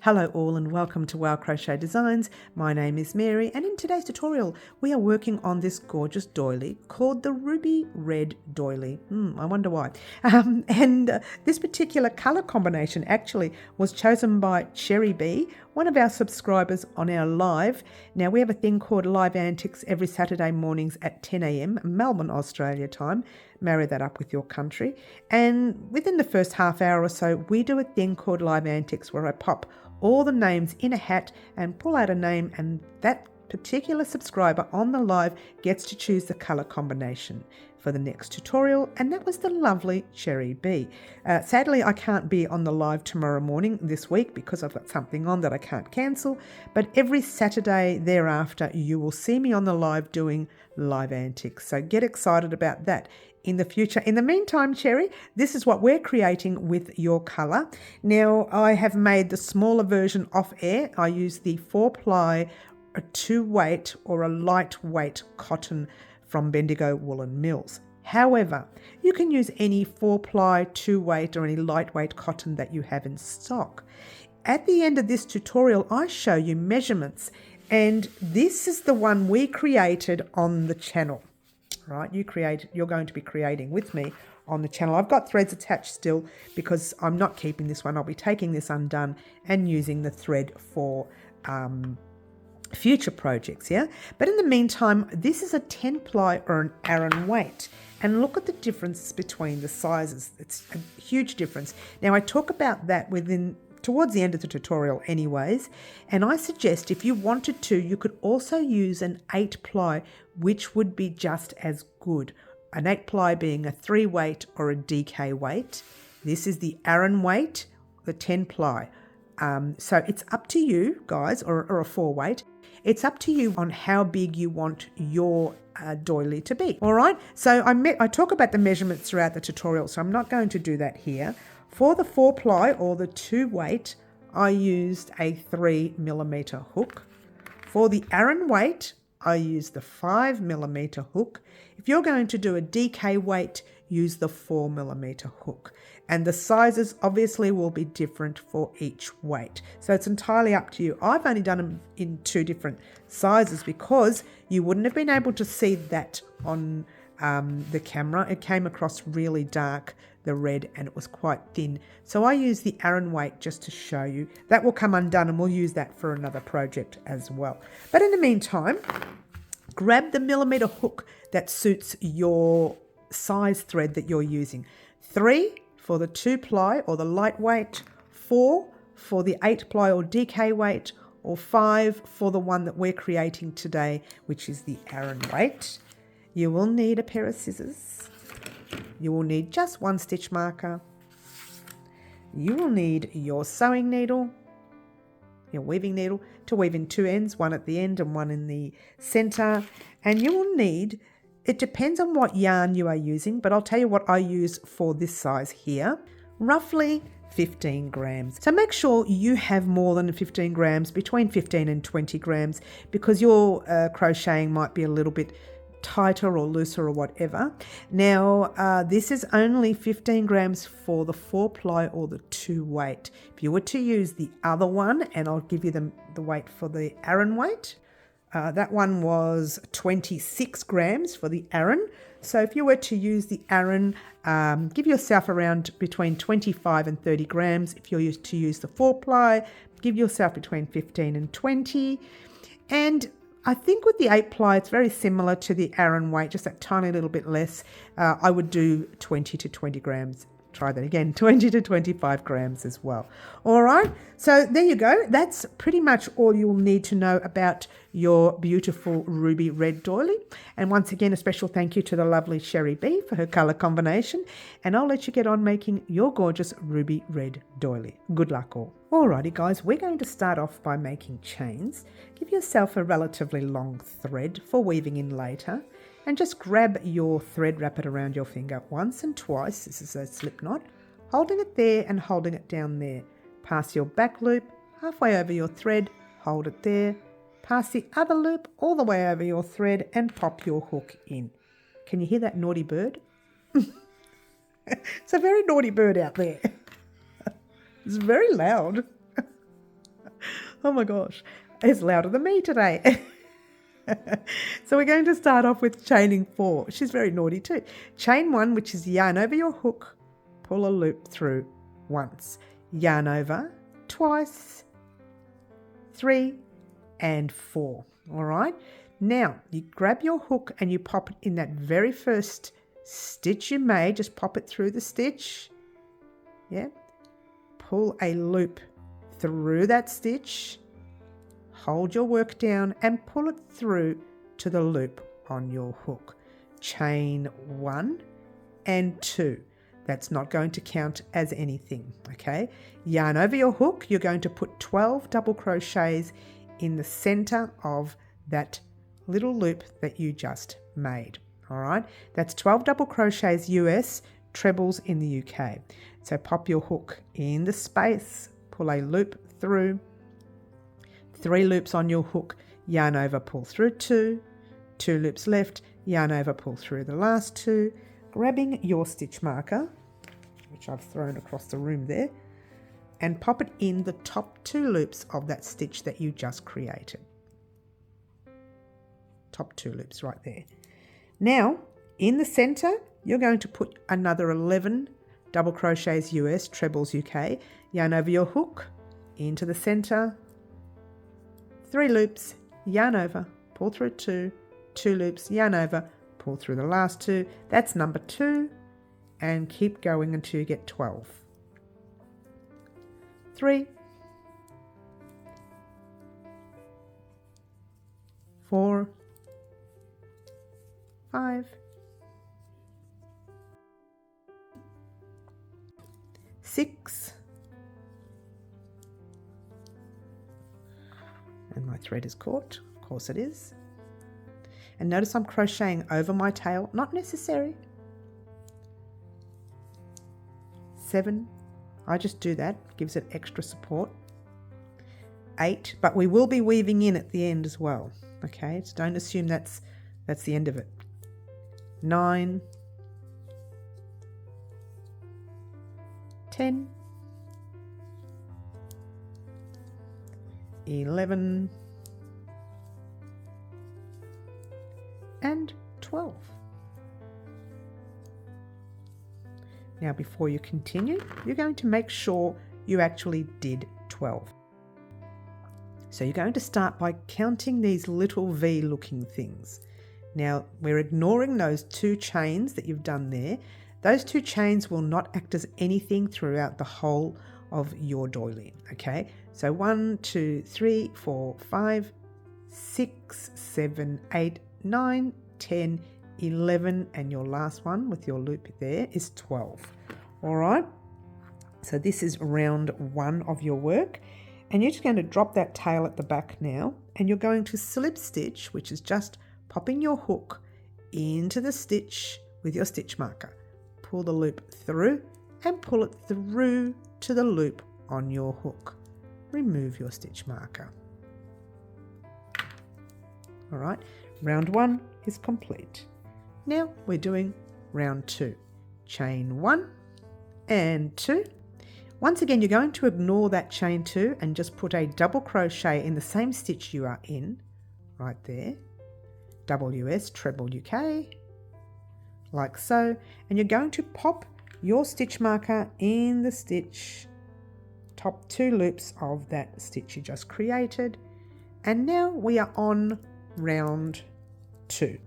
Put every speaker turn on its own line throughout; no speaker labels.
Hello all and welcome to Crochet Designs. My name is Mary and in today's tutorial we are working on this gorgeous doily called the Ruby Red Doily. I wonder why. This particular colour combination actually was chosen by Cherry Bee, one of our subscribers on our live. Now we have a thing called Live Antics every Saturday mornings at 10 a.m. Melbourne, Australia time. Marry that up with your country. And within the first half hour or so, we do a thing called Live Antics where I pop all the names in a hat and pull out a name, and that particular subscriber on the live gets to choose the colour combination for the next tutorial, and that was the lovely Cherry Bee. Sadly, I can't be on the live tomorrow morning this week because I've got something on that I can't cancel, but every Saturday thereafter you will see me on the live doing Live Antics, so get excited about that in the future. In the meantime, Cherry, this is what we're creating with your colour. Now, I have made the smaller version off air. I use the 4-ply, a 2-weight or a lightweight cotton from Bendigo Woolen Mills. However, you can use any 4-ply, 2-weight or any lightweight cotton that you have in stock. At the end of this tutorial, I show you measurements, and this is the one we created on the channel. Right, you're going to be creating with me on the channel. I've got threads attached still because I'm not keeping this one. I'll be taking this undone and using the thread for future projects, yeah? But in the meantime, this is a 10-ply or an Aran weight. And look at the difference between the sizes. It's a huge difference. Now, I talk about that towards the end of the tutorial anyways, and I suggest if you wanted to, you could also use an 8-ply, which would be just as good. An 8-ply being a 3-weight or a DK weight. This is the Aran weight, the 10-ply. So it's up to you guys, or a 4-weight. It's up to you on how big you want your doily to be. All right, so I talk about the measurements throughout the tutorial, so I'm not going to do that here. For the 4-ply or the 2-weight, I used a 3mm hook. For the Aran weight, I used the 5mm hook. If you're going to do a DK weight, use the 4mm hook. And the sizes obviously will be different for each weight. So it's entirely up to you. I've only done them in 2 different sizes because you wouldn't have been able to see that on the camera. It came across really dark, the red, and it was quite thin. So I use the Aran weight just to show you. That will come undone and we'll use that for another project as well. But in the meantime, grab the millimeter hook that suits your size thread that you're using. 3 for the 2-ply or the lightweight, 4 for the 8-ply or DK weight, or 5 for the one that we're creating today, which is the Aran weight. You will need a pair of scissors. You will need just 1 stitch marker. You will need your sewing needle, your weaving needle, to weave in 2 ends, one at the end and one in the center. And you will need, it depends on what yarn you are using, but I'll tell you what I use for this size here, roughly 15 grams. So make sure you have more than 15 grams, between 15 and 20 grams, because your crocheting might be a little bit tighter or looser or whatever. Now, this is only 15 grams for the 4-ply or the 2-weight. If you were to use the other one, and I'll give you the weight for the Aran weight, that one was 26 grams for the Aran. So if you were to use the Aran, give yourself around between 25 and 30 grams. If you're to use the 4-ply, give yourself between 15 and 20. And I think with the 8-ply, it's very similar to the Aran weight, just that tiny little bit less. I would do 20 to 20 grams. Try that again, 20 to 25 grams as well. All right, so there you go. That's pretty much all you'll need to know about your beautiful Ruby Red Doily. And once again, a special thank you to the lovely Cherry Bee for her colour combination. And I'll let you get on making your gorgeous Ruby Red Doily. Good luck all. Alrighty guys, we're going to start off by making chains. Give yourself a relatively long thread for weaving in later. And just grab your thread, wrap it around your finger once and twice. This is a slip knot. Holding it there and holding it down there. Pass your back loop halfway over your thread, hold it there. Pass the other loop all the way over your thread and pop your hook in. Can you hear that naughty bird? It's a very naughty bird out there. It's very loud. Oh my gosh, it's louder than me today. So we're going to start off with chaining 4. She's very naughty too. Chain 1, which is yarn over your hook, pull a loop through once, yarn over twice, 3 and 4. All right. Now you grab your hook and you pop it in that very first stitch you made. Just pop it through the stitch. Yeah. Pull a loop through that stitch. Hold your work down and pull it through to the loop on your hook. Chain 1 and 2. That's not going to count as anything, okay? Yarn over your hook. You're going to put 12 double crochets in the center of that little loop that you just made, all right? That's 12 double crochets US, trebles in the UK. So pop your hook in the space, pull a loop through, 3 loops on your hook, yarn over, pull through 2, 2 loops left, yarn over, pull through the last 2, grabbing your stitch marker, which I've thrown across the room there, and pop it in the top 2 loops of that stitch that you just created. Top 2 loops right there. Now, in the center, you're going to put another 11 double crochets US, trebles UK, yarn over your hook, into the center, 3 loops, yarn over, pull through 2, 2 loops, yarn over, pull through the last 2. That's number 2, and keep going until you get 12. 3, 4, 5, 6, and my thread is caught, of course it is. And notice I'm crocheting over my tail, not necessary. 7, I just do that, gives it extra support. 8, but we will be weaving in at the end as well, okay? So don't assume that's the end of it. 9, 10, 11, and 12. Now before you continue, you're going to make sure you actually did 12. So you're going to start by counting these little V looking things. Now we're ignoring those 2 chains that you've done there. Those 2 chains will not act as anything throughout the whole of your doily, okay? So 1, 2, 3, 4, 5, 6, 7, 8, 9, 10, 11, and your last one with your loop there is 12. All right, so this is round 1 of your work, and you're just going to drop that tail at the back now, and you're going to slip stitch, which is just popping your hook into the stitch with your stitch marker. Pull the loop through and pull it through to the loop on your hook. Remove your stitch marker. All right, round 1 is complete. Now we're doing round 2. Chain 1 and 2. Once again, you're going to ignore that chain 2 and just put a double crochet in the same stitch you are in, right there. Double US, treble UK, like so. And you're going to pop your stitch marker in the stitch, top 2 loops of that stitch you just created. And now we are on round 2.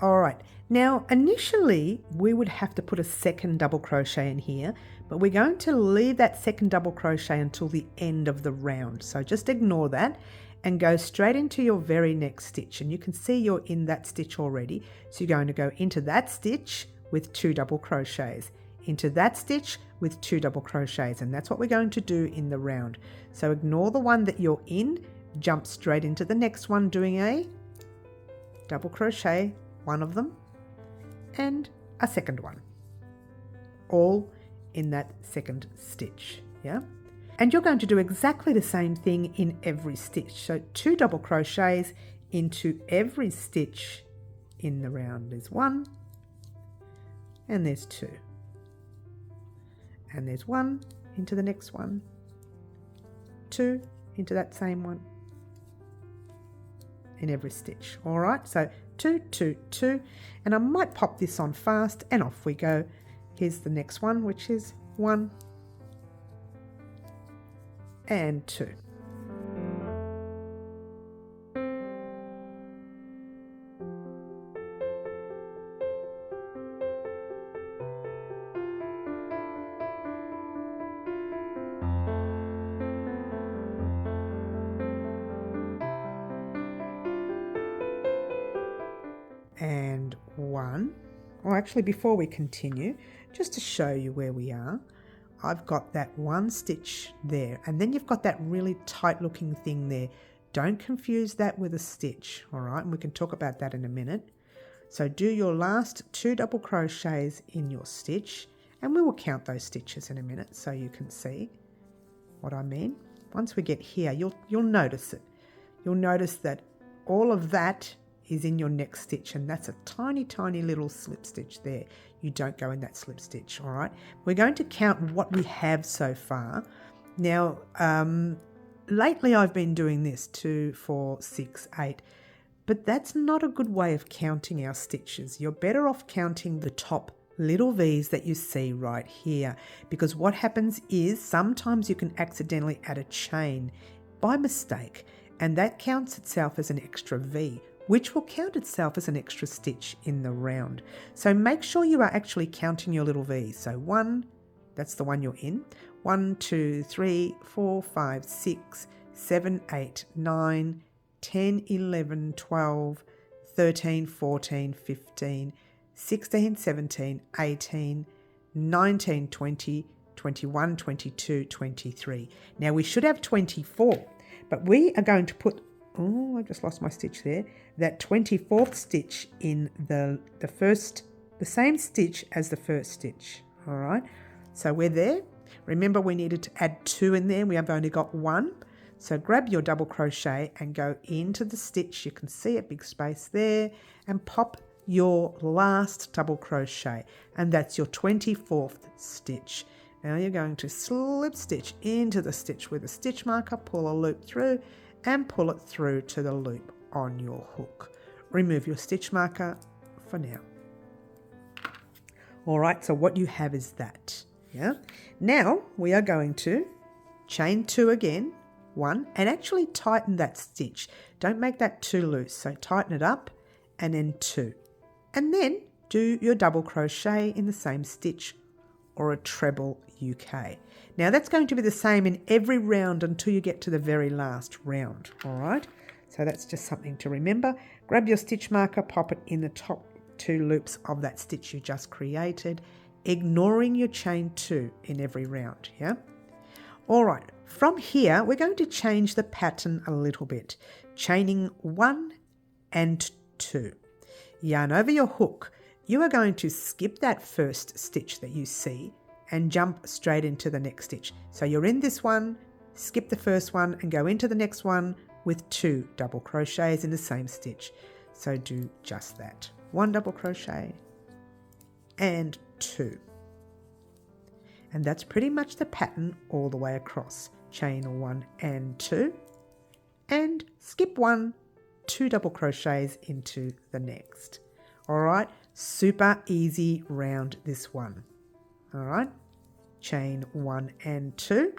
All right, now initially we would have to put a second double crochet in here, but we're going to leave that second double crochet until the end of the round. So just ignore that and go straight into your very next stitch. And you can see you're in that stitch already. So you're going to go into that stitch with 2 double crochets, into that stitch with 2 double crochets, and that's what we're going to do in the round. So ignore the one that you're in, jump straight into the next one doing a double crochet, one of them, and a second one, all in that second stitch, yeah? And you're going to do exactly the same thing in every stitch. So 2 double crochets into every stitch in the round. There's 1, and there's 2, and there's 1 into the next one, 2 into that same one in every stitch. All right, so 2, 2, 2, and I might pop this on fast, and off we go. Here's the next one, which is 1 and 2. And 1. Or actually, before we continue, just to show you where we are, I've got that 1 stitch there, and then you've got that really tight looking thing there. Don't confuse that with a stitch, all right? And we can talk about that in a minute. So do your last 2 double crochets in your stitch, and we will count those stitches in a minute so you can see what I mean. Once we get here, you'll notice it. You'll notice that all of that is in your next stitch, and that's a tiny, tiny little slip stitch there. You don't go in that slip stitch, all right? We're going to count what we have so far. Now, lately I've been doing this 2, 4, 6, 8, but that's not a good way of counting our stitches. You're better off counting the top little V's that you see right here, because what happens is sometimes you can accidentally add a chain by mistake, and that counts itself as an extra V, which will count itself as an extra stitch in the round. So make sure you are actually counting your little V's. So 1, that's the one you're in. 1, 2, 3, 4, 5, 6, 7, 8, 9, 10, 11, 12, 13, 14, 15, 16, 17, 18, 19, 20, 21, 22, 23. Now we should have 24, but we are going to put, oh, I just lost my stitch there, that 24th stitch in the same stitch as the first stitch. All right, so we're there. Remember, we needed to add 2 in there. We have only got 1. So grab your double crochet and go into the stitch. You can see a big space there, and pop your last double crochet, and that's your 24th stitch. Now you're going to slip stitch into the stitch with a stitch marker, pull a loop through, and pull it through to the loop on your hook. Remove your stitch marker for now. All right, so what you have is that. Yeah. Now we are going to chain 2 again, 1, and actually tighten that stitch. Don't make that too loose. So tighten it up, and then 2. And then do your double crochet in the same stitch, or a treble UK. Now that's going to be the same in every round until you get to the very last round, all right? So that's just something to remember. Grab your stitch marker, pop it in the top 2 loops of that stitch you just created, ignoring your chain 2 in every round, yeah? All right, from here, we're going to change the pattern a little bit, chaining 1 and 2. Yarn over your hook. You are going to skip that first stitch that you see and jump straight into the next stitch. So you're in this one, skip the first one and go into the next one with 2 double crochets in the same stitch. So do just that. 1 double crochet and 2. And that's pretty much the pattern all the way across. Chain 1 and 2 and skip 1, 2 double crochets into the next. All right, super easy round this one. All right, chain 1 and 2,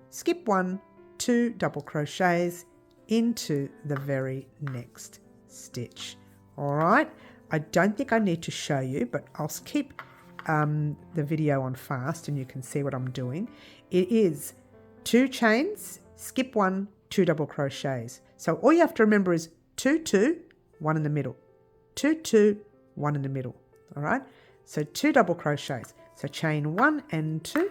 skip 1, 2 double crochets into the very next stitch. All right, I don't think I need to show you, but I'll keep the video on fast and you can see what I'm doing. It is 2 chains, skip 1, 2 double crochets. So all you have to remember is 2, 2, 1 in the middle, 2, 2, 1 in the middle. All right, so 2 double crochets. So chain 1 and 2,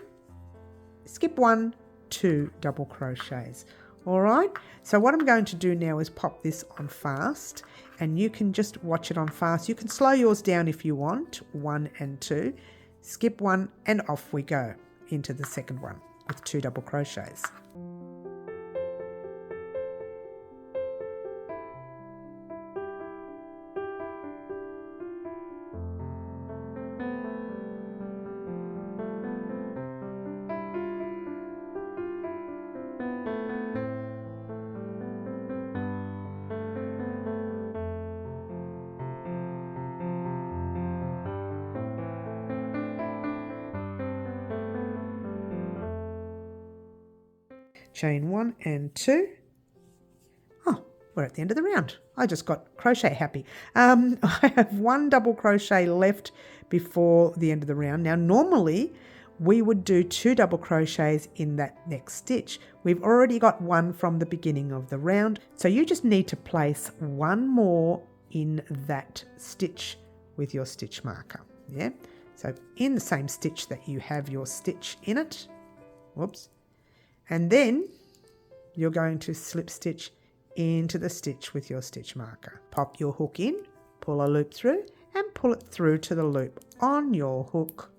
skip 1, 2 double crochets. All right, so what I'm going to do now is pop this on fast, and you can just watch it on fast. You can slow yours down if you want. 1 and 2, skip 1, and off we go into the second one with 2 double crochets. chain 1 and 2. Oh, we're at the end of the round. I just got crochet happy. I have 1 double crochet left before the end of the round. Now normally we would do 2 double crochets in that next stitch. We've already got 1 from the beginning of the round, so you just need to place 1 more in that stitch with your stitch marker. Yeah, so in the same stitch that you have your stitch in it, whoops, and then you're going to slip stitch into the stitch with your stitch marker. Pop your hook in, pull a loop through and pull it through to the loop on your hook.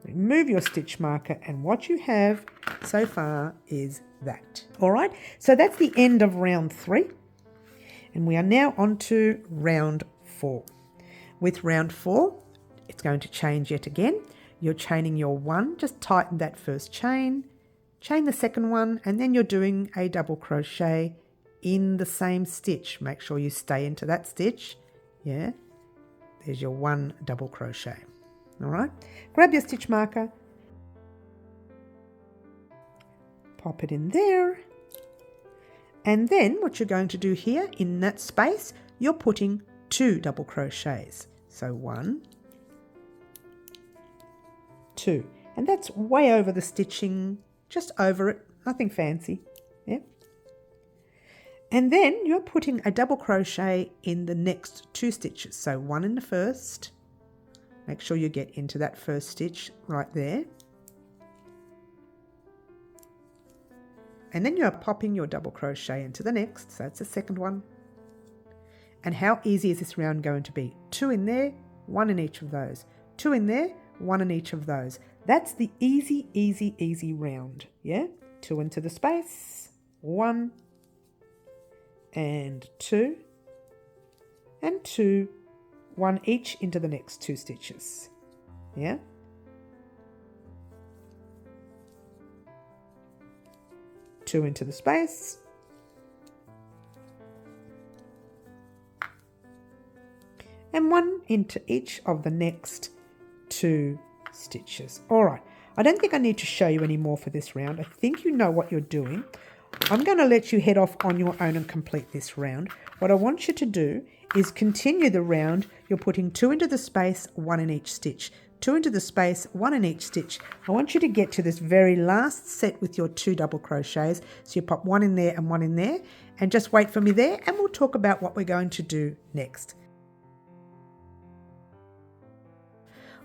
Remove your stitch marker, and what you have so far is that. All right, so that's the end of round 3, and we are now on to round 4. With round 4, it's going to change yet again. You're chaining your 1, just tighten that first chain, chain the second one, and then you're doing a double crochet in the same stitch. Make sure you stay into that stitch. Yeah, there's your 1 double crochet. All right, grab your stitch marker, pop it in there, and then what you're going to do here in that space, you're putting 2 double crochets. So 1, 2, and that's way over the stitching, just over it, nothing fancy. Yeah. And then you're putting a double crochet in the next 2 stitches. So 1 in the first. Make sure you get into that first stitch right there. And then you're popping your double crochet into the next, so it's the second one. And how easy is this round going to be? 2 in there, 1 in each of those. 2 in there, 1 in each of those. That's the easy, easy, easy round. Yeah? 2 into the space, 1 and 2 and 2. 1 each into the next 2 stitches. Yeah. Two into the space. And 1 into each of the next 2 stitches. All right. I don't think I need to show you any more for this round. I think you know what you're doing. I'm going to let you head off on your own and complete this round. What I want you to do is continue the round. You're putting 2 into the space, 1 in each stitch. 2 into the space, 1 in each stitch. I want you to get to this very last set with your 2 double crochets. So you pop 1 in there and 1 in there, and just wait for me there, and we'll talk about what we're going to do next.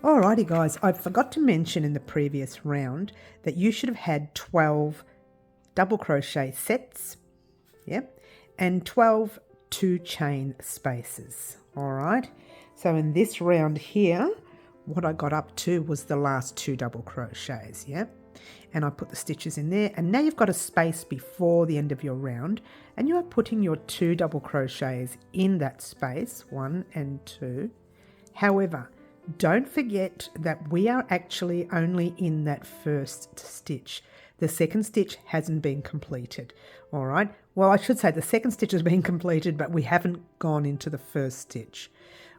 Alrighty guys, I forgot to mention in the previous round that you should have had 12 double crochet sets, yep, and 12 2 chain spaces. All right, so in this round here, what I got up to was the last 2 double crochets, yeah, and I put the stitches in there, and now you've got a space before the end of your round, and you are putting your 2 double crochets in that space, 1 and 2. However, don't forget that we are actually only in that first stitch. The second stitch hasn't been completed. All right. Well, I should say the second stitch has been completed, but we haven't gone into the first stitch.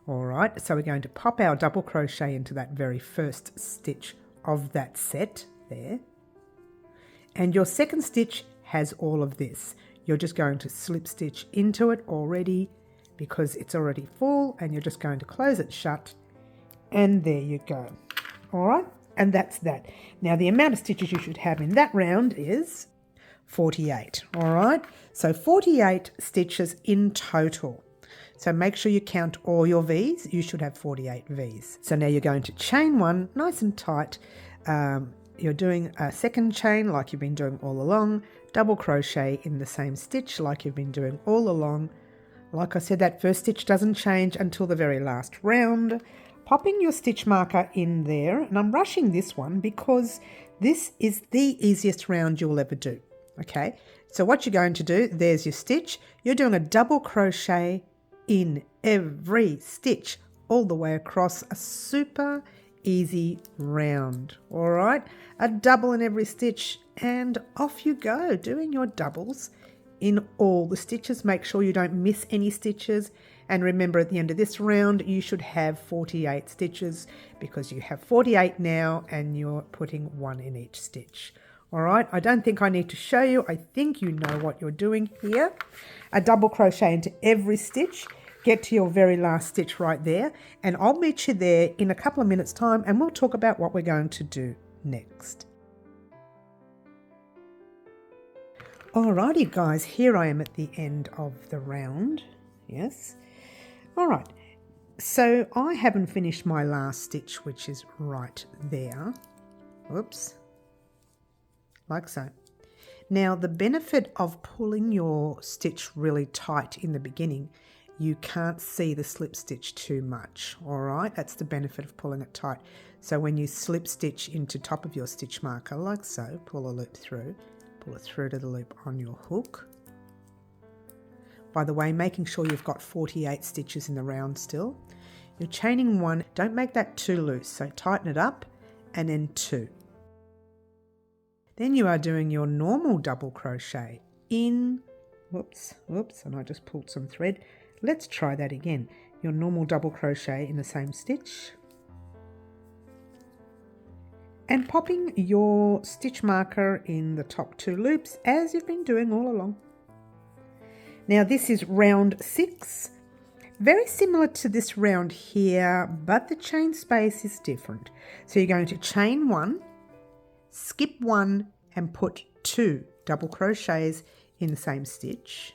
All right. So we're going to pop our double crochet into that very first stitch of that set there. And your second stitch has all of this. You're just going to slip stitch into it already because it's already full, and you're just going to close it shut. And there you go. All right. And that's that. Now, the amount of stitches you should have in that round is 48. All right. So 48 stitches in total. So make sure you count all your V's. You should have 48 V's. So now you're going to chain 1 nice and tight. You're doing a second chain like you've been doing all along. Double crochet in the same stitch like you've been doing all along. Like I said, that first stitch doesn't change until the very last round. Popping your stitch marker in there, and I'm rushing this one because this is the easiest round you'll ever do. Okay, so what you're going to do, there's your stitch. You're doing a double crochet in every stitch all the way across, a super easy round. All right, a double in every stitch, and off you go doing your doubles in all the stitches. Make sure you don't miss any stitches. And remember, at the end of this round, you should have 48 stitches because you have 48 now and you're putting 1 in each stitch. All right, I don't think I need to show you. I think you know what you're doing here. A double crochet into every stitch. Get to your very last stitch right there. And I'll meet you there in a couple of minutes' time and we'll talk about what we're going to do next. Alrighty guys, here I am at the end of the round. Yes. All right. So I haven't finished my last stitch, which is right there. Whoops. Like so. Now the benefit of pulling your stitch really tight in the beginning, you can't see the slip stitch too much. All right, that's the benefit of pulling it tight. So when you slip stitch into top of your stitch marker like so, pull a loop through, pull it through to the loop on your hook. By the way, making sure you've got 48 stitches in the round still. You're chaining 1, don't make that too loose, so tighten it up and then 2. Then you are doing your normal double crochet in, whoops, and I just pulled some thread. Let's try that again. Your normal double crochet in the same stitch. And popping your stitch marker in the top 2 loops as you've been doing all along. Now this is round 6. Very similar to this round here, but the chain space is different. So you're going to chain 1, skip 1 and put 2 double crochets in the same stitch.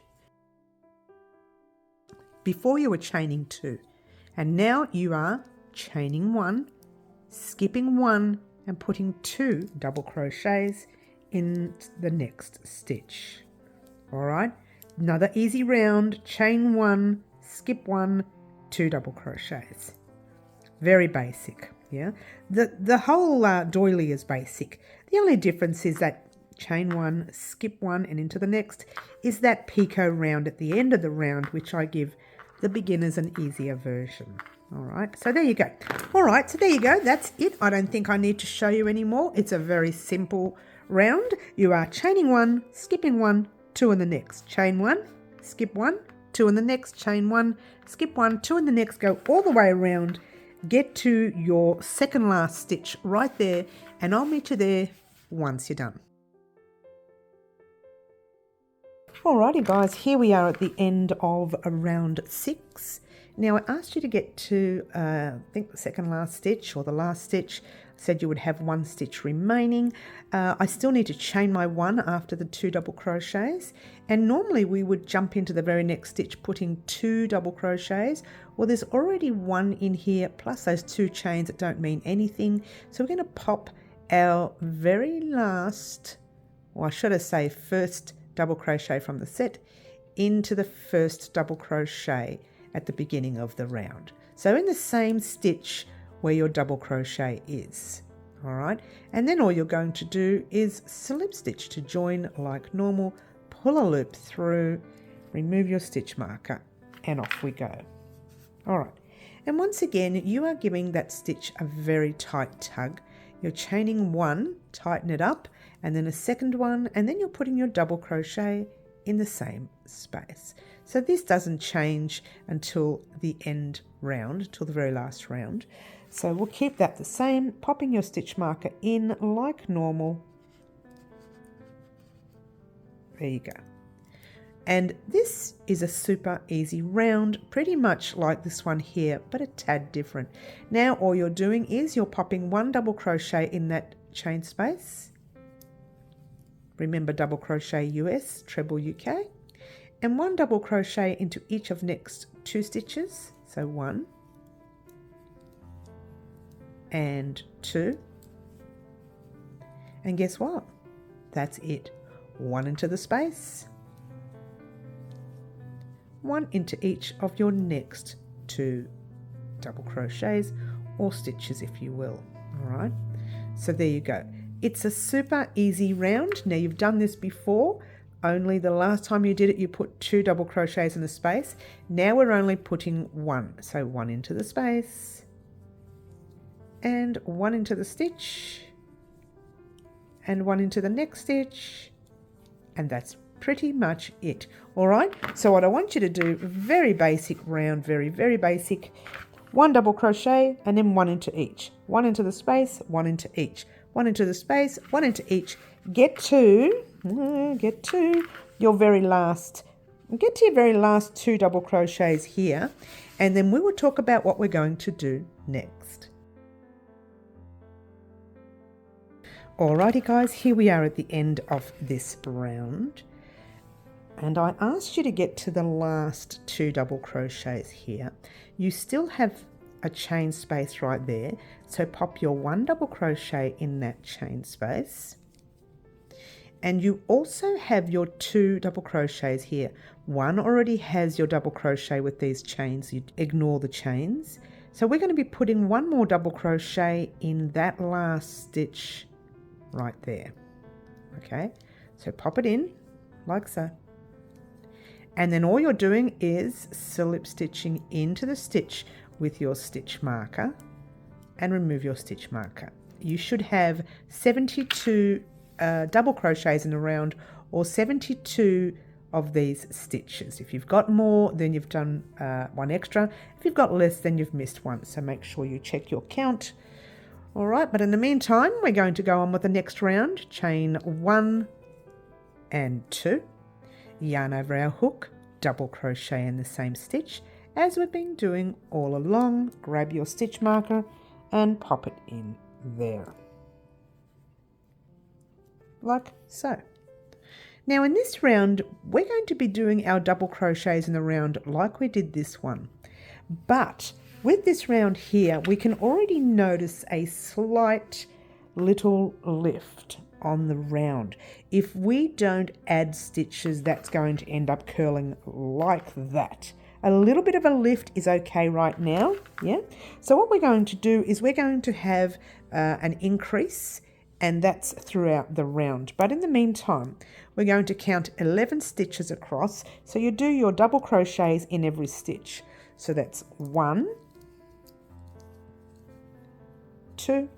Before you were chaining 2 and now you are chaining 1, skipping 1 and putting 2 double crochets in the next stitch. All right, another easy round, chain 1, skip 1, 2 double crochets. Very basic. Yeah, the whole doily is basic. The only difference is that chain 1, skip 1 and into the next is that picot round at the end of the round, which I give the beginners an easier version. All right, so there you go. All right, so there you go. That's it. I don't think I need to show you anymore. It's a very simple round. You are chaining 1, skipping 1, 2 in the next. Chain 1, skip 1, 2 in the next. Chain 1, skip 1, 2 in the next. Go all the way around. Get to your second last stitch right there and I'll meet you there once you're done. Alrighty guys, here we are at the end of round 6. Now I asked you to get to I think the second last stitch or the last stitch. I said you would have 1 stitch remaining. I still need to chain my 1 after the 2 double crochets, and normally we would jump into the very next stitch putting 2 double crochets. Well, there's already 1 in here plus those 2 chains that don't mean anything, so we're going to pop our very last, or should I say first double crochet from the set into the first double crochet at the beginning of the round. So in the same stitch where your double crochet is. All right, and then all you're going to do is slip stitch to join like normal, pull a loop through, remove your stitch marker, and off we go. All right, and once again you are giving that stitch a very tight tug. You're chaining 1, tighten it up, and then a second one, and then you're putting your double crochet in the same space. So this doesn't change until the end round, till the very last round. So we'll keep that the same, popping your stitch marker in like normal. There you go. And this is a super easy round, pretty much like this one here, but a tad different. Now all you're doing is you're popping 1 double crochet in that chain space. Remember double crochet US, treble UK, and 1 double crochet into each of next 2 stitches. So 1 and 2, and guess what? That's it. 1 into the space, 1 into each of your next 2 double crochets or stitches, if you will. All right, so there you go. It's a super easy round. Now you've done this before, only the last time you did it you put 2 double crochets in the space. Now we're only putting 1, so 1 into the space and 1 into the stitch and 1 into the next stitch, and that's pretty much it. All right, so what I want you to do, very basic round, very basic, 1 double crochet and then 1 into each, 1 into the space, 1 into each, 1 into the space, 1 into each. get to your very last, get to your very last 2 double crochets here, and then we will talk about what we're going to do next. Alrighty guys, here we are at the end of this round, and I asked you to get to the last 2 double crochets here. You still have a chain space right there, so pop your 1 double crochet in that chain space, and you also have your 2 double crochets here. One already has your double crochet with these chains, you ignore the chains. So we're going to be putting 1 more double crochet in that last stitch right there. Okay, so pop it in like so, and then all you're doing is slip stitching into the stitch with your stitch marker and remove your stitch marker. You should have 72 double crochets in the round, or 72 of these stitches. If you've got more, then you've done 1 extra. If you've got less, then you've missed 1, so make sure you check your count. All right, but in the meantime, we're going to go on with the next round. Chain 1 and 2, yarn over our hook, double crochet in the same stitch as we've been doing all along. Grab your stitch marker and pop it in there, like so. Now in this round, we're going to be doing our double crochets in the round like we did this one, but with this round here, we can already notice a slight little lift on the round. If we don't add stitches, that's going to end up curling like that. A little bit of a lift is okay right now, yeah? So what we're going to do is we're going to have an increase, and that's throughout the round. But in the meantime, we're going to count 11 stitches across. So you do your double crochets in every stitch. So that's 1, 2,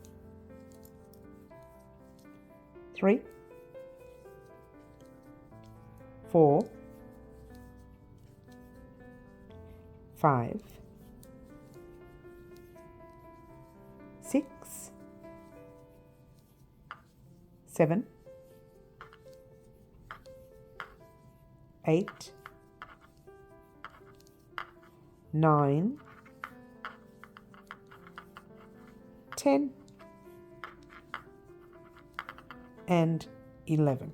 3, 4, 5, 6, 7, 8, 9, 10, and 11.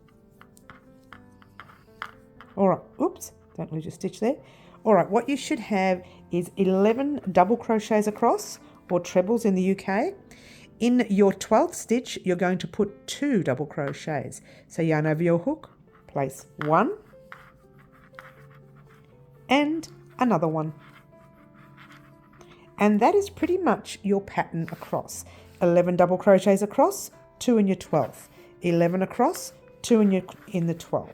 All right, oops, don't lose your stitch there. All right, what you should have is 11 double crochets across, or trebles in the UK. In your 12th stitch, you're going to put 2 double crochets. So yarn over your hook, place 1 and another 1. And that is pretty much your pattern across. 11 double crochets across, 2 in your 12th. 11 across, 2 in the 12th.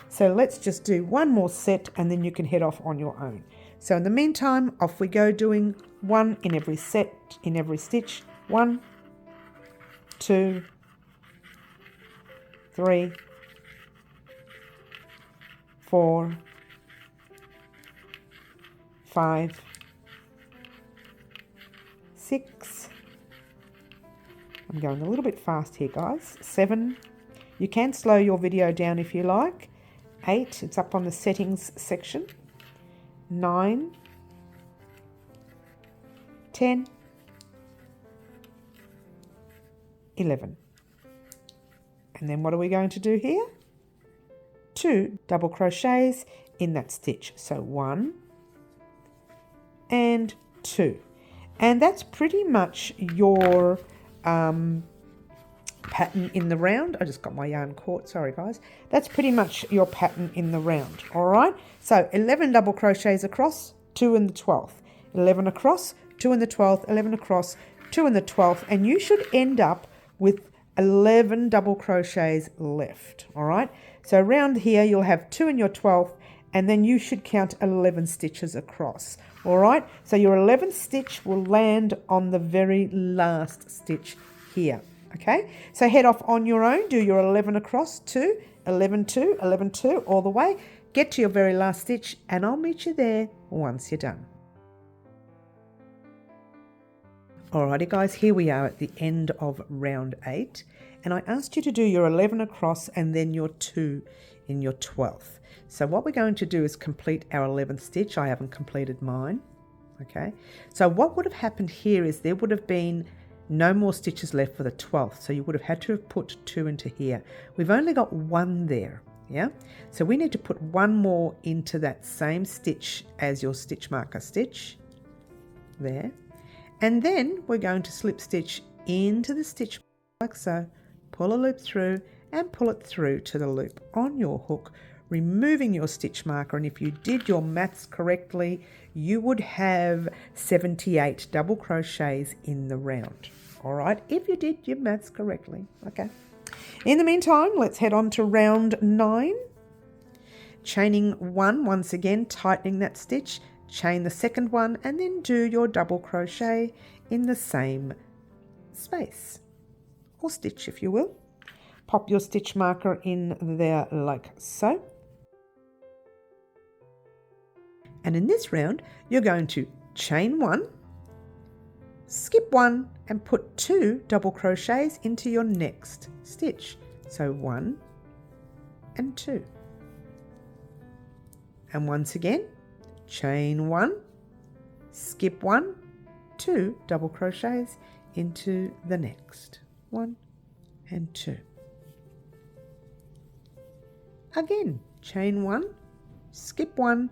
So let's just do 1 more set, and then you can head off on your own. So in the meantime, off we go, doing 1 in every set, in every stitch. 1, 2, 3, 4, 5, 6. I'm going a little bit fast here, guys. 7. You can slow your video down if you like. 8. It's up on the settings section. 9, 10, 11. And then what are we going to do here? 2 double crochets in that stitch. So 1 and 2. And that's pretty much your pattern in the round. I just got my yarn caught, sorry guys. That's pretty much your pattern in the round, all right? So 11 double crochets across, 2 in the 12th, 11 across, 2 in the 12th, 11 across, 2 in the 12th, and you should end up with 11 double crochets left, all right? So around here you'll have 2 in your 12th, and then you should count 11 stitches across, all right? So your 11th stitch will land on the very last stitch here, okay? So head off on your own, do your 11 across, 2, 11, 2, 11, 2, all the way, get to your very last stitch, and I'll meet you there once you're done. Alrighty guys, here we are at the end of round 8, and I asked you to do your 11 across and then your 2 in your 12th. So what we're going to do is complete our 11th stitch. I haven't completed mine. Okay, so what would have happened here is there would have been no more stitches left for the 12th, so you would have had to have put 2 into here. We've only got 1 there, yeah? So we need to put 1 more into that same stitch as your stitch marker stitch, there. And then we're going to slip stitch into the stitch like so, pull a loop through and pull it through to the loop on your hook, removing your stitch marker. And if you did your maths correctly, you would have 78 double crochets in the round. All right, if you did your maths correctly. Okay. In the meantime, let's head on to round 9. Chaining 1 once again, tightening that stitch, chain the second one, and then do your double crochet in the same space, or stitch if you will. Pop your stitch marker in there like so. And in this round, you're going to chain 1, skip 1, and put 2 double crochets into your next stitch. So 1 and 2. And once again, chain 1, skip 1, 2 double crochets into the next. 1 and 2. Again, chain 1, skip 1,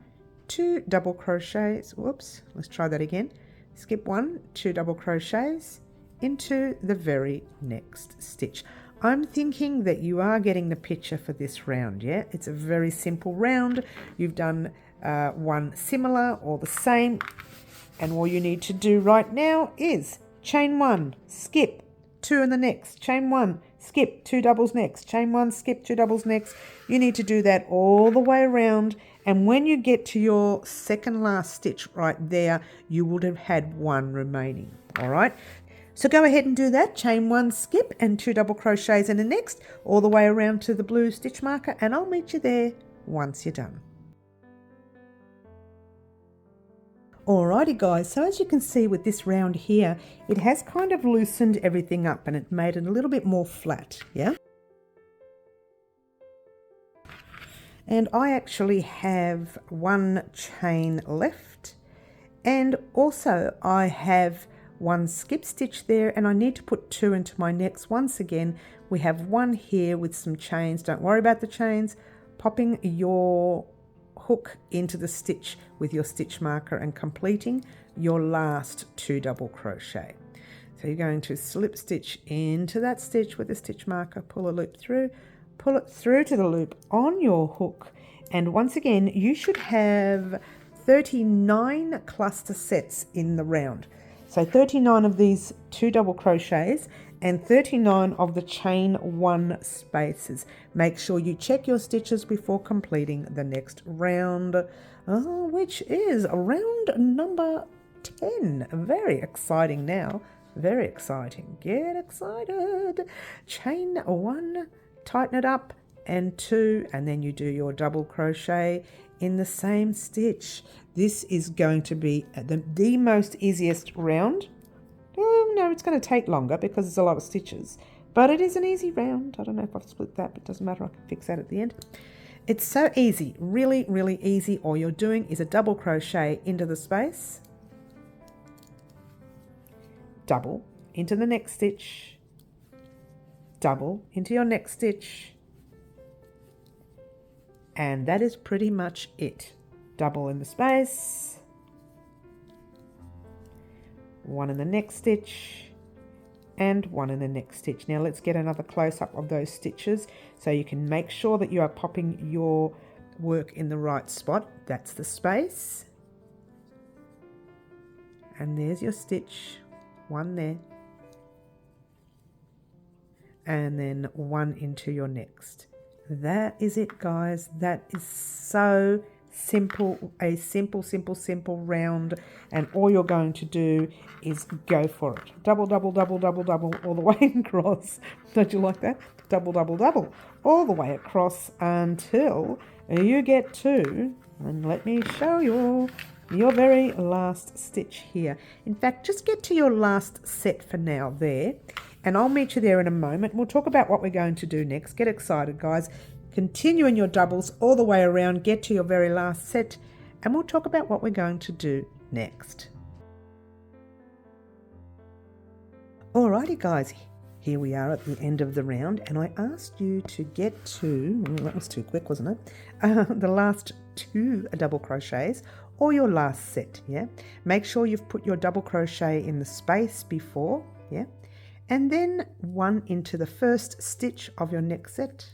2 double crochets. Whoops, let's try that again. Skip 1, 2 double crochets into the very next stitch. I'm thinking that you are getting the picture for this round, yeah? It's a very simple round. You've done one similar or the same, and all you need to do right now is chain 1, skip 2 in the next, chain 1, skip 2 doubles next, chain 1, skip 2 doubles next. You need to do that all the way around, and when you get to your second last stitch right there, you would have had 1 remaining. All right, so go ahead and do that. Chain 1, skip, and 2 double crochets in the next, all the way around to the blue stitch marker, and I'll meet you there once you're done. Alrighty guys, so as you can see with this round here, it has kind of loosened everything up and it made it a little bit more flat, yeah? And I actually have 1 chain left, and also I have 1 skip stitch there, and I need to put 2 into my next. Once again, we have 1 here with some chains. Don't worry about the chains. Popping your hook into the stitch with your stitch marker and completing your last 2 double crochet. So you're going to slip stitch into that stitch with the stitch marker, pull a loop through, pull it through to the loop on your hook, and once again you should have 39 cluster sets in the round. So 39 of these 2 double crochets and 39 of the chain 1 spaces. Make sure you check your stitches before completing the next round, which is round number 10. Very exciting now. Very exciting. Get excited. Chain 1, tighten it up, and 2, and then you do your double crochet in the same stitch. This is going to be the most easiest round. No, it's going to take longer because there's a lot of stitches, but it is an easy round. I don't know if I've split that, but it doesn't matter. I can fix that at the end. It's so easy, really, really easy. All you're doing is a double crochet into the space, double into the next stitch, double into your next stitch, and that is pretty much it. Double in the space, 1 in the next stitch, and 1 in the next stitch. Now let's get another close-up of those stitches so you can make sure that you are popping your work in the right spot. That's the space, and there's your stitch, 1 there, and then 1 into your next. That is it, guys. That is so simple, a simple round, and all you're going to do is go for it. Double, double, double, double, double, all the way across. Don't you like that? Double, double, double, all the way across until you get to, and let me show you, your very last stitch here. In fact, just get to your last set for now there. And I'll meet you there in a moment. We'll talk about what we're going to do next. Get excited, guys. Continue in your doubles all the way around, get to your very last set, and we'll talk about what we're going to do next. Alrighty, guys, here we are at the end of the round, and I asked you to get to, that was too quick, wasn't it? The last 2 double crochets or your last set, yeah? Make sure you've put your double crochet in the space before, yeah? And then 1 into the first stitch of your next set,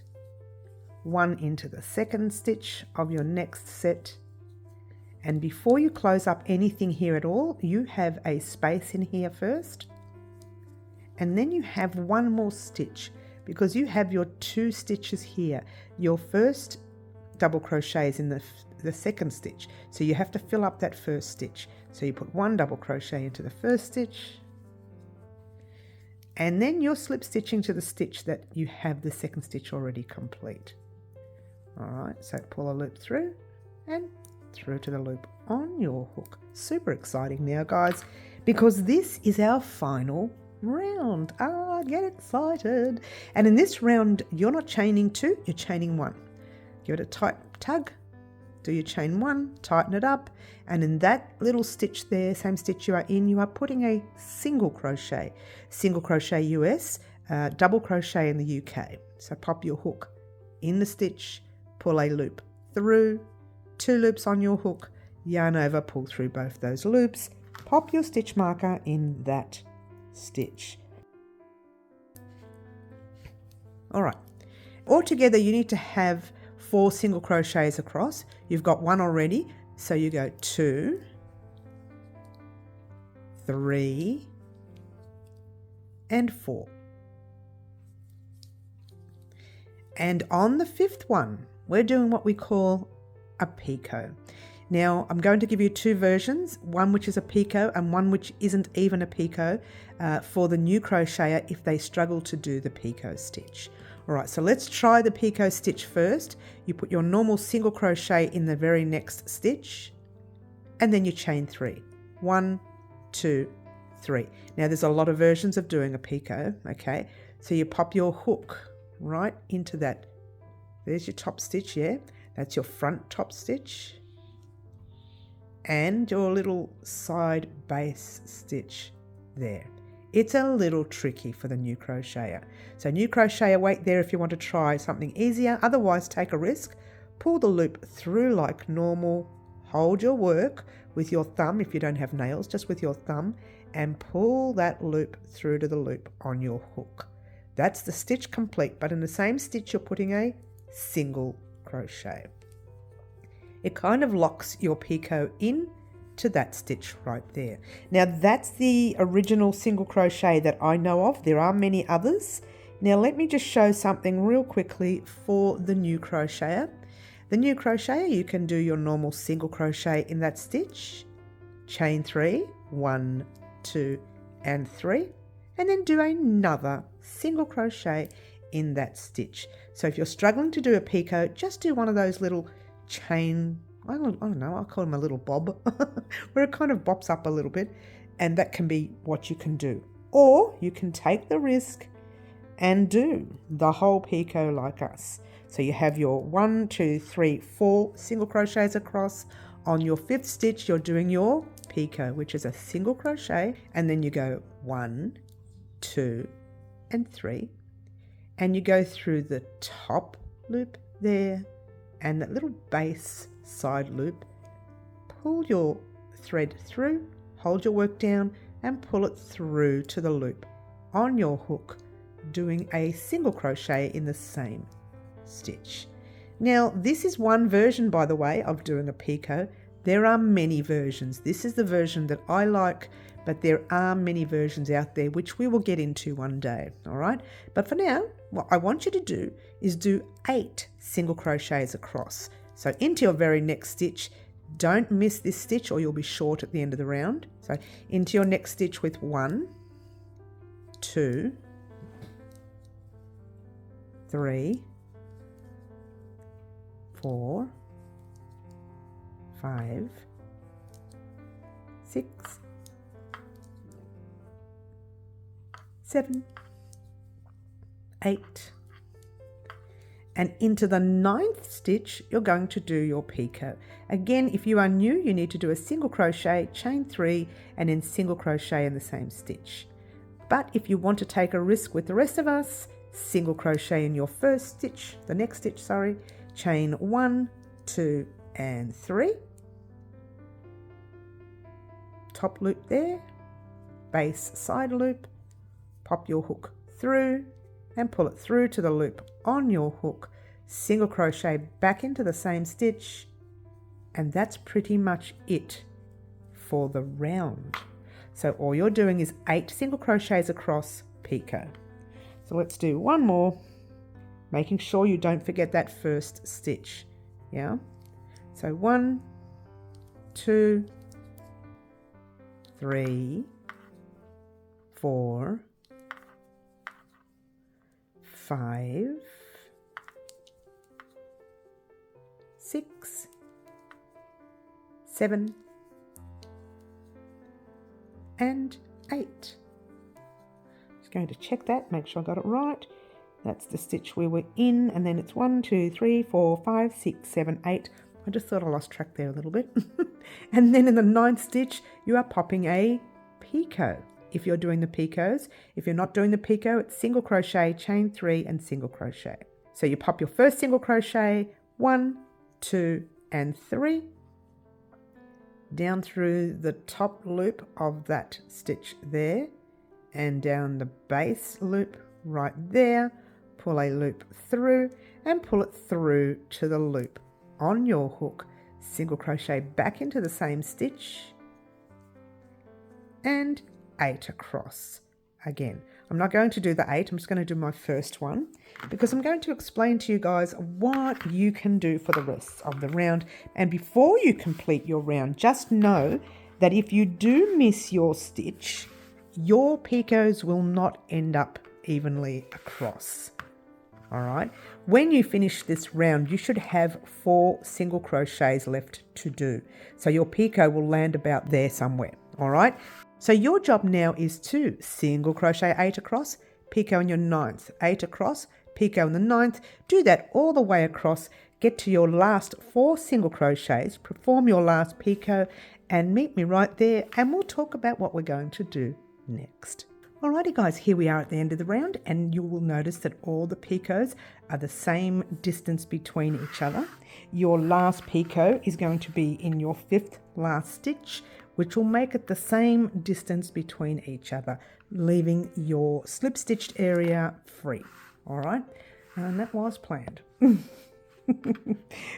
1 into the second stitch of your next set, and before you close up anything here at all, you have a space in here first, and then you have 1 more stitch because you have your 2 stitches here. Your first double crochet is in the second stitch, so you have to fill up that first stitch. So you put 1 double crochet into the first stitch, and then you're slip stitching to the stitch that you have the second stitch already complete. All right, so pull a loop through and through to the loop on your hook. Super exciting now, guys, because this is our final round. Get excited. And in this round, you're not chaining 2, you're chaining 1. Give it a tight tug, do your chain 1, tighten it up, and in that little stitch there, same stitch you are in, you are putting a single crochet US, double crochet in the UK. So pop your hook in the stitch, pull a loop through, 2 loops on your hook, yarn over, pull through both those loops, pop your stitch marker in that stitch. All right, altogether you need to have 4 single crochets across. You've got 1 already, so you go 2, 3, and 4. And on the 5th one, we're doing what we call a picot. Now, I'm going to give you 2 versions, one which is a picot and one which isn't even a picot for the new crocheter if they struggle to do the picot stitch. All right, so let's try the picot stitch first. You put your normal single crochet in the very next stitch, and then you chain 3. 1, 2, 3. Now, there's a lot of versions of doing a picot, okay? So you pop your hook right into that. There's your top stitch, yeah? That's your front top stitch. And your little side base stitch there. It's a little tricky for the new crocheter. So new crocheter, wait there if you want to try something easier. Otherwise, take a risk. Pull the loop through like normal. Hold your work with your thumb if you don't have nails, just with your thumb, and pull that loop through to the loop on your hook. That's the stitch complete, but in the same stitch you're putting a single crochet. It kind of locks your picot in to that stitch right there. Now that's the original single crochet that I know of. There are many others. Now let me just show something real quickly for the new crocheter. The new crocheter, you can do your normal single crochet in that stitch, chain 3, 1, 2, and 3, and then do another single crochet in that stitch. So if you're struggling to do a picot, just do one of those little chain, I don't know, I'll call them a little bob, where it kind of bops up a little bit, and that can be what you can do. Or you can take the risk and do the whole picot like us. So you have your 1, 2, 3, 4 single crochets across. On your 5th stitch, you're doing your picot, which is a single crochet, and then you go 1, 2, and 3, and you go through the top loop there, and that little base side loop, pull your thread through, hold your work down, and pull it through to the loop on your hook, doing a single crochet in the same stitch. Now this is one version, by the way, of doing a picot. There are many versions. This is the version that I like, but there are many versions out there which we will get into one day, all right? But for now, what I want you to do is do 8 single crochets across. So into your very next stitch, don't miss this stitch or you'll be short at the end of the round. So into your next stitch with 1, 2, 3, 4, 5, 6, 7, 8, and into the 9th stitch you're going to do your picot. Again, if you are new, you need to do a single crochet, chain 3, and then single crochet in the same stitch. But if you want to take a risk with the rest of us, single crochet in your first stitch, the next stitch, sorry, chain 1, 2, and 3, top loop there, base side loop, pop your hook through and pull it through to the loop on your hook, single crochet back into the same stitch, and that's pretty much it for the round. So all you're doing is 8 single crochets across picot. So let's do one more, making sure you don't forget that first stitch. Yeah, so 1, 2, 3, 4, 5, 6, 7, and 8. Just going to check that, make sure I got it right. That's the stitch we were in, and then it's 1, 2, 3, 4, 5, 6, 7, 8. I just thought I lost track there a little bit. And then in the 9th stitch, you are popping a picot. If you're doing the picots, if you're not doing the picot, it's single crochet, chain 3, and single crochet. So you pop your first single crochet, 1, 2, and 3, down through the top loop of that stitch there, and down the base loop right there, pull a loop through and pull it through to the loop on your hook, single crochet back into the same stitch, and 8 across. Again, I'm not going to do the 8, I'm just going to do my first one, because I'm going to explain to you guys what you can do for the rest of the round. And before you complete your round, just know that if you do miss your stitch, your picots will not end up evenly across. All right, when you finish this round, you should have 4 single crochets left to do. So your picot will land about there somewhere. All right, so your job now is to single crochet 8 across, picot in your 9th, 8 across, picot in the 9th, do that all the way across, get to your last 4 single crochets, perform your last picot, and meet me right there, and we'll talk about what we're going to do next. Alrighty guys, here we are at the end of the round, and you will notice that all the picots are the same distance between each other. Your last picot is going to be in your 5th last stitch, which will make it the same distance between each other, leaving your slip stitched area free. All right, and that was planned.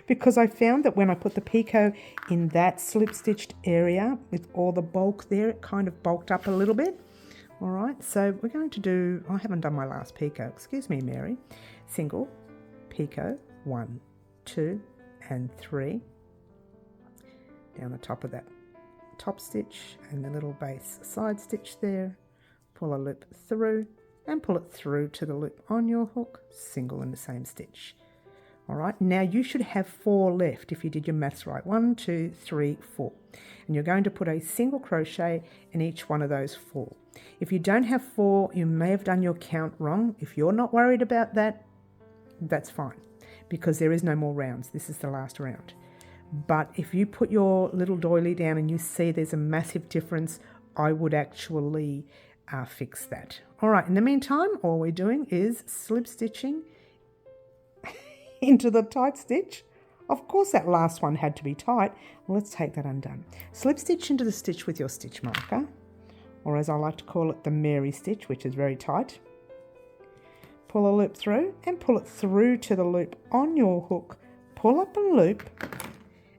Because I found that when I put the picot in that slip stitched area with all the bulk there, it kind of bulked up a little bit. All right, so we're going to do, I haven't done my last picot, excuse me, Mary. Single, picot, 1, 2, and 3, down the top of that top stitch and the little base side stitch there, pull a loop through and pull it through to the loop on your hook, single in the same stitch. All right, now you should have 4 left if you did your maths right. 1, 2, 3, 4. And you're going to put a single crochet in each one of those 4. If you don't have 4, you may have done your count wrong. If you're not worried about that, that's fine, because there is no more rounds. This is the last round. But if you put your little doily down and you see there's a massive difference, I would actually fix that. All right, in the meantime, all we're doing is slip stitching into the tight stitch. Of course that last one had to be tight. Well, let's take that undone. Slip stitch into the stitch with your stitch marker, or as I like to call it, the Mary stitch, which is very tight. Pull a loop through and pull it through to the loop on your hook. Pull up a loop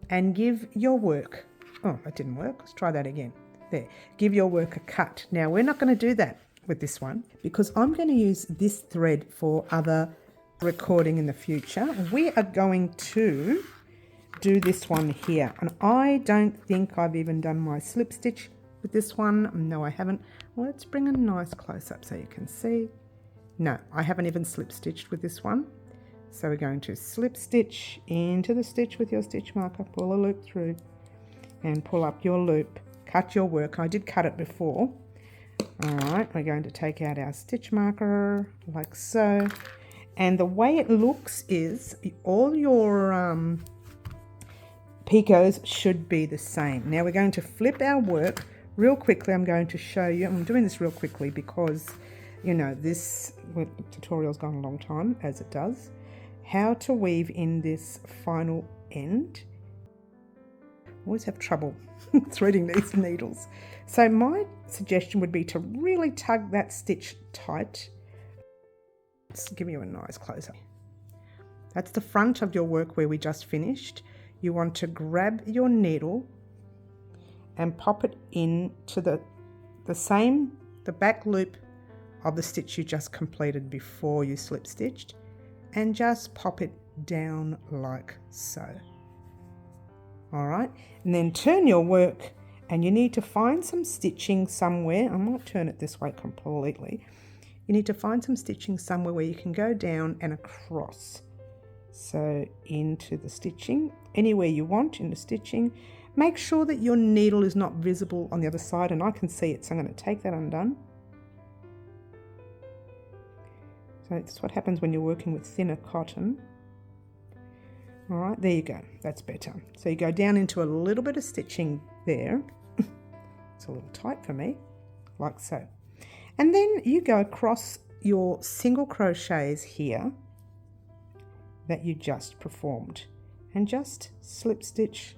and give your work, oh, that didn't work, let's try that again. There, give your work a cut. Now we're not going to do that with this one, because I'm going to use this thread for other recording in the future. We are going to do this one here, and I don't think I've even done my slip stitch with this one. No, I haven't. Let's bring a nice close up so you can see. No, I haven't even slip stitched with this one. So we're going to slip stitch into the stitch with your stitch marker, pull a loop through and pull up your loop, cut your work. I did cut it before. All right, we're going to take out our stitch marker like so. And the way it looks is all your picots should be the same. Now we're going to flip our work real quickly. I'm going to show you. I'm doing this real quickly because, you know, this tutorial's gone a long time, as it does. How to weave in this final end. Always have trouble threading these needles. So my suggestion would be to really tug that stitch tight. Let's give you a nice close-up. That's the front of your work where we just finished. You want to grab your needle and pop it into the back loop of the stitch you just completed before you slip stitched, and just pop it down like so. All right, and then turn your work, and you need to find some stitching somewhere. I might turn it this way completely. You need to find some stitching somewhere where you can go down and across. So into the stitching, anywhere you want in the stitching. Make sure that your needle is not visible on the other side, and I can see it, so I'm going to take that undone. So it's what happens when you're working with thinner cotton. All right, there you go, that's better. So you go down into a little bit of stitching there. It's a little tight for me, like so. And then you go across your single crochets here that you just performed, and just slip stitch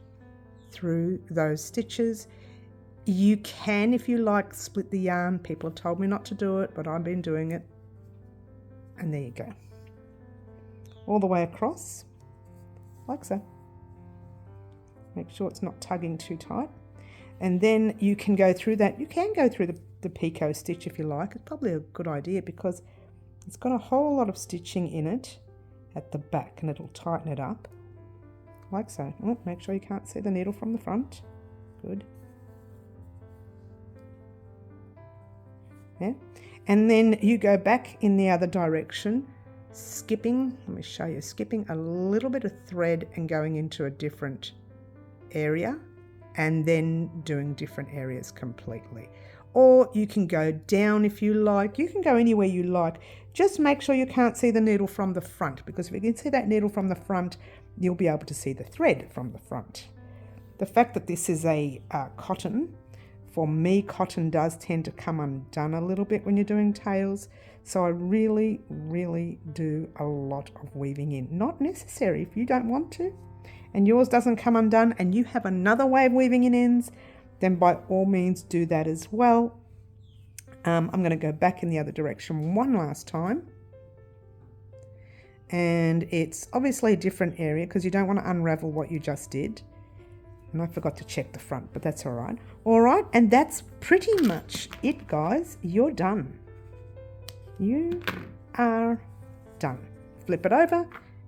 through those stitches. You can, if you like, split the yarn. People have told me not to do it, but I've been doing it. And there you go. All the way across, like so. Make sure it's not tugging too tight. And then you can go through that. You can go through the picot stitch if you like. It's probably a good idea because it's got a whole lot of stitching in it at the back, and it'll tighten it up like so. Oh, make sure you can't see the needle from the front. Good. Yeah. And then you go back in the other direction, skipping, let me show you, skipping a little bit of thread and going into a different area, and then doing different areas completely. Or you can go down if you like. You can go anywhere you like. Just make sure you can't see the needle from the front, because if you can see that needle from the front, you'll be able to see the thread from the front. The fact that this is a cotton, for me, cotton does tend to come undone a little bit when you're doing tails. So I really, really do a lot of weaving in. Not necessary if you don't want to, and yours doesn't come undone, and you have another way of weaving in ends, then by all means do that as well. I'm going to go back in the other direction one last time. And it's obviously a different area because you don't want to unravel what you just did. And I forgot to check the front, but that's all right. All right, and that's pretty much it, guys. You're done. You are done. Flip it over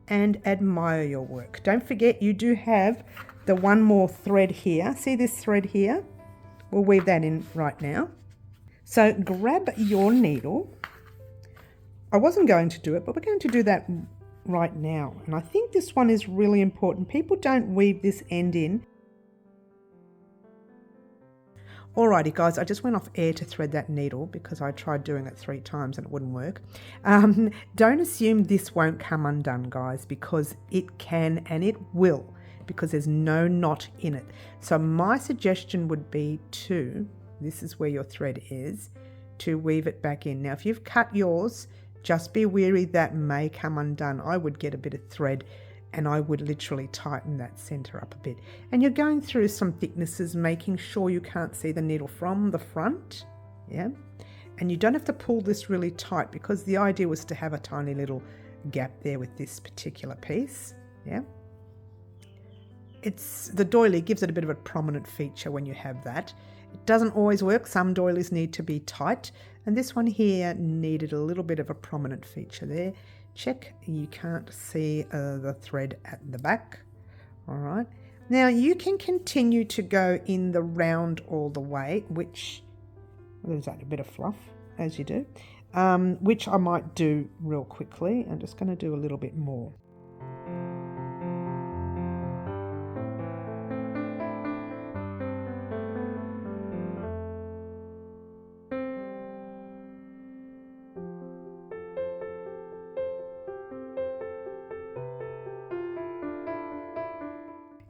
and admire your work. Don't forget, you do have the one more thread here. See this thread here? We'll weave that in right now. So grab your needle. I wasn't going to do it, but we're going to do that right now. And I think this one is really important. People don't weave this end in. Alrighty guys, I just went off air to thread that needle because I tried doing it 3 times and it wouldn't work. Don't assume this won't come undone, guys, because it can and it will, because there's no knot in it. So my suggestion would be this is where your thread is, to weave it back in. Now if you've cut yours, just be wary that may come undone. I would get a bit of thread and I would literally tighten that center up a bit. And you're going through some thicknesses, making sure you can't see the needle from the front, yeah? And you don't have to pull this really tight because the idea was to have a tiny little gap there with this particular piece, yeah? The doily gives it a bit of a prominent feature when you have that. It doesn't always work. Some doilies need to be tight, and this one here needed a little bit of a prominent feature there. Check you can't see the thread at the back. All right, now you can continue to go in the round all the way, which there's that a bit of fluff as you do, which I might do real quickly. I'm just going to do a little bit more.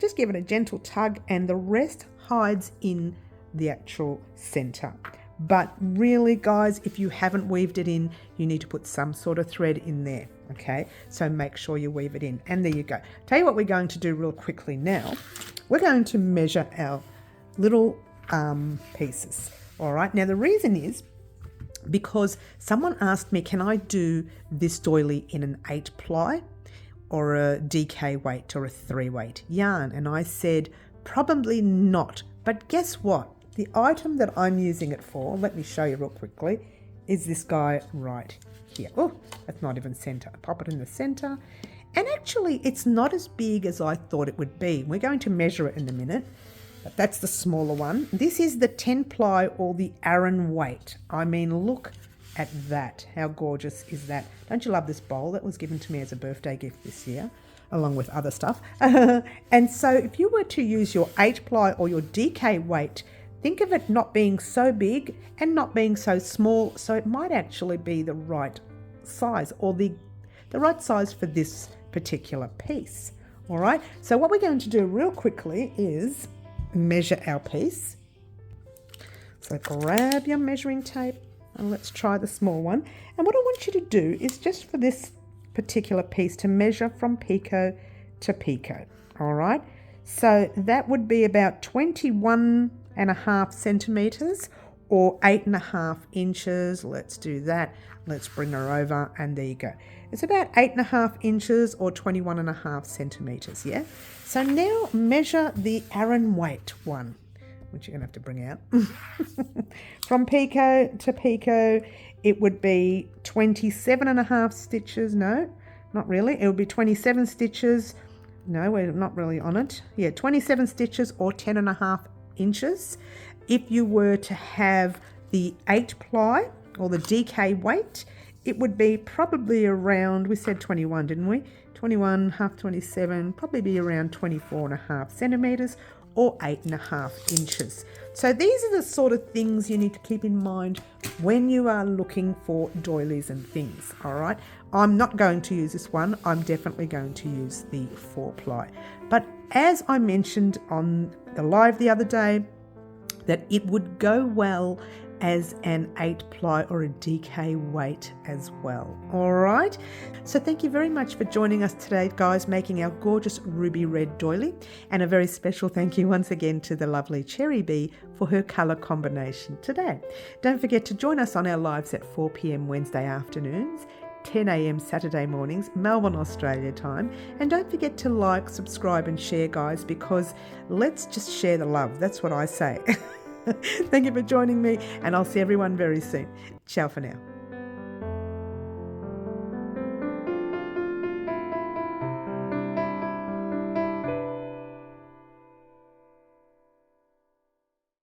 just give it a gentle tug and the rest hides in the actual center. But really, guys, if you haven't weaved it in, you need to put some sort of thread in there, okay? So make sure you weave it in. And there you go. Tell you what we're going to do real quickly now. We're going to measure our little pieces, all right? Now, the reason is because someone asked me, can I do this doily in an 8-ply or a DK weight or a 3-weight yarn? And I said, probably not. But guess what? The item that I'm using it for, let me show you real quickly, is this guy right here. Oh, that's not even center. I pop it in the center. And actually, it's not as big as I thought it would be. We're going to measure it in a minute, but that's the smaller one. This is the 10-ply or the Aran weight. I mean, look at that. How gorgeous is that? Don't you love this bowl? That was given to me as a birthday gift this year, along with other stuff. And so if you were to use your 8-ply or your DK weight, think of it not being so big and not being so small, so it might actually be the right size or the right size for this particular piece. All right, so what we're going to do real quickly is measure our piece. So grab your measuring tape and let's try the small one. And what I want you to do is just for this particular piece to measure from picot to picot. All right, so that would be about 21.5 centimeters or 8.5 inches. Let's do that. Let's bring her over and there you go. It's about 8.5 inches or 21.5 centimeters, yeah? So now measure the Aran weight one, which you're gonna have to bring out. From picot to picot, it would be 27.5 stitches. No, not really. It would be 27 stitches. No, we're not really on it. Yeah, 27 stitches or 10.5 inches. If you were to have the 8-ply or the DK weight, it would be probably around, we said 21, didn't we? 21, half 27, probably be around 24.5 centimeters or 8.5 inches. So these are the sort of things you need to keep in mind when you are looking for doilies and things, all right? I'm not going to use this one. I'm definitely going to use the 4-ply. But as I mentioned on the live the other day, that it would go well as an 8-ply or a DK weight as well. All right. So thank you very much for joining us today, guys, making our gorgeous Ruby Red Doily. And a very special thank you once again to the lovely Cherry Bee for her colour combination today. Don't forget to join us on our lives at 4 p.m. Wednesday afternoons, 10 a.m. Saturday mornings, Melbourne, Australia time. And don't forget to like, subscribe and share, guys, because let's just share the love. That's what I say. Thank you for joining me, and I'll see everyone very soon. Ciao for now.